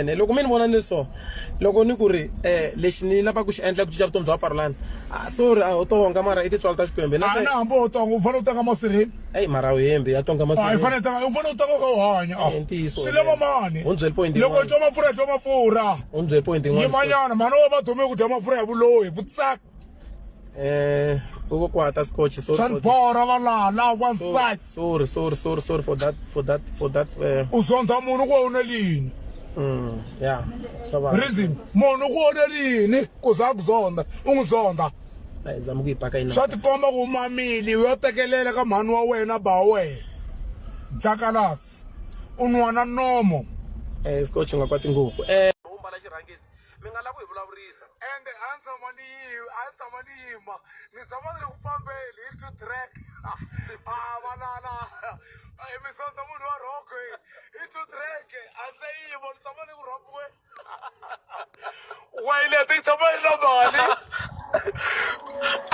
ene loko mi ni vona ni so loko ni ku ri lexi ni lava ku xi endla ku cinca vutomi bya Parolani sorry a u tonga mara i titswala ta Xikwembu na hambi u tonga u fanele u teka masirheni eyi mara u hembe ya tonga u fanele u teka ka u hanya ntiyiso swi lava mani u ni byeli point loko twa mafurha twa mafurha u ni byeli point yimanyana mhani wa va dume ku dya mafurha ya vulohi vutsaka ku kwata scotch swa ni bora valala one side sorry for that u zonda munhu ku wona lini yeah swa va reason munhu ku wona lini ku za ku zonda u n'wi zonda zama ku yi paka ina swa tikomba ku mamili u yo tekelela ka mhani wa wena ba wena jakalasi u nwana nomo scotch u nga kwati ngopfu u mbala xirhangisi mi nga lava ku hi vulavurisa ende a ni tshama ni yima ni tshama ni ri ku fambeni hi two track valala mi sonda munhu wa rhokwe hi two track a ndzi yima ni tshama ni ku rhokiwe wayileti yi tshama yi ri na mali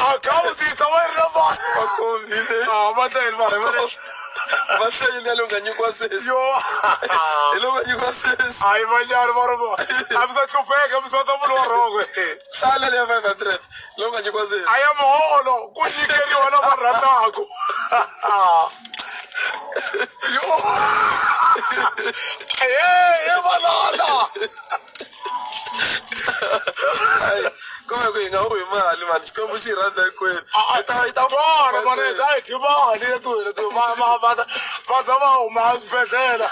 akhawunti yi tshama yi ri na mali vatlayeli Va hlayile longa nyikiwa sweswi. yo Hi longa nyikiwa sweswi. hayi vanyari va ri a mi sa hlupheka mi sonda munhu wa rhokwe Sala leya 500. Longa nyikiwa sweswi. a ya muholo ku nyikeriwa lava rhandzaka valala Kumbe ku hi nga wi mali mani Xikwembu xi hi rhandza hinkwenu. vona maneza a hi dyi mali leti va za va huma swibedhlele